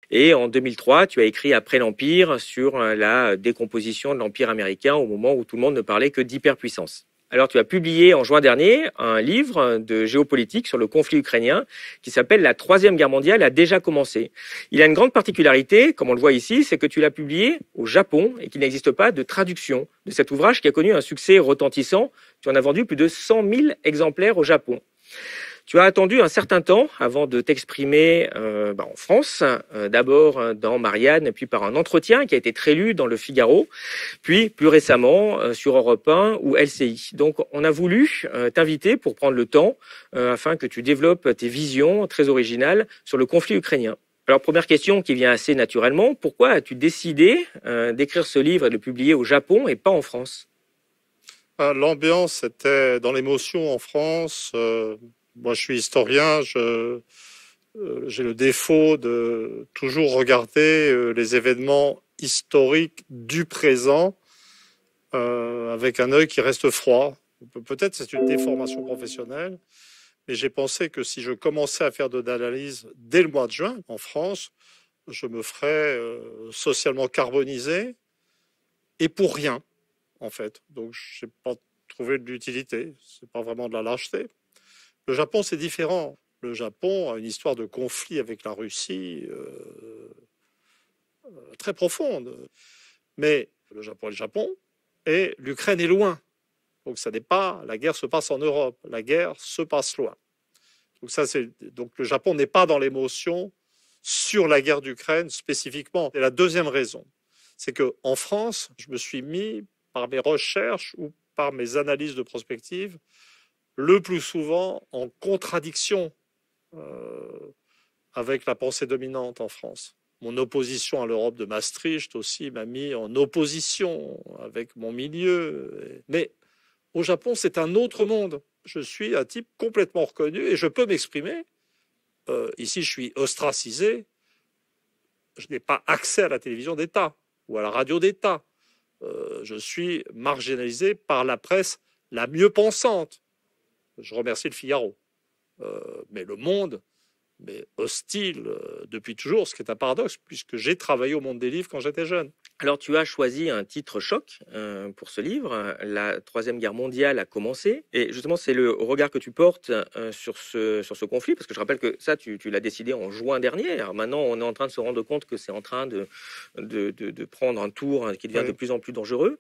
Et en 2003, tu as écrit Après l'Empire sur la décomposition de l'Empire américain au moment où tout le monde ne parlait que d'hyperpuissance. Alors, tu as publié en juin dernier un livre de géopolitique sur le conflit ukrainien qui s'appelle La Troisième Guerre mondiale a déjà commencé. Il a une grande particularité, comme on le voit ici, c'est que tu l'as publié au Japon et qu'il n'existe pas de traduction de cet ouvrage qui a connu un succès retentissant. Tu en as vendu plus de 100 000 exemplaires au Japon. Tu as attendu un certain temps avant de t'exprimer en France, d'abord dans Marianne, puis par un entretien qui a été très lu dans Le Figaro, puis plus récemment sur Europe 1 ou LCI. Donc on a voulu t'inviter pour prendre le temps afin que tu développes tes visions très originales sur le conflit ukrainien. Alors première question qui vient assez naturellement, pourquoi as-tu décidé d'écrire ce livre et de le publier au Japon et pas en France ? L'ambiance était dans l'émotion en France. Moi, je suis historien, j'ai le défaut de toujours regarder les événements historiques du présent avec un œil qui reste froid. Peut-être c'est une déformation professionnelle, mais j'ai pensé que si je commençais à faire de l'analyse dès le mois de juin en France, je me ferais socialement carbonisé et pour rien, en fait. Donc, je n'ai pas trouvé de l'utilité. C'est pas vraiment de la lâcheté. Le Japon, c'est différent. Le Japon a une histoire de conflit avec la Russie très profonde. Mais le Japon est le Japon et l'Ukraine est loin. Donc ça n'est pas la guerre se passe en Europe, la guerre se passe loin. Donc le Japon n'est pas dans l'émotion sur la guerre d'Ukraine spécifiquement. Et la deuxième raison, c'est que en France, je me suis mis par mes recherches ou par mes analyses de prospective le plus souvent en contradiction avec la pensée dominante en France. Mon opposition à l'Europe de Maastricht aussi m'a mis en opposition avec mon milieu. Mais au Japon, c'est un autre monde. Je suis un type complètement reconnu et je peux m'exprimer. Ici, je suis ostracisé. Je n'ai pas accès à la télévision d'État ou à la radio d'État. Je suis marginalisé par la presse la mieux pensante. Je remercie Le Figaro. Mais le monde, mais hostile depuis toujours, ce qui est un paradoxe, puisque j'ai travaillé au monde des livres quand j'étais jeune. Alors tu as choisi un titre choc pour ce livre, La Troisième Guerre mondiale a commencé. Et justement, c'est le regard que tu portes sur ce conflit, parce que je rappelle que ça, tu l'as décidé en juin dernier. Alors maintenant, on est en train de se rendre compte que c'est en train de prendre un tour qui devient de plus en plus dangereux.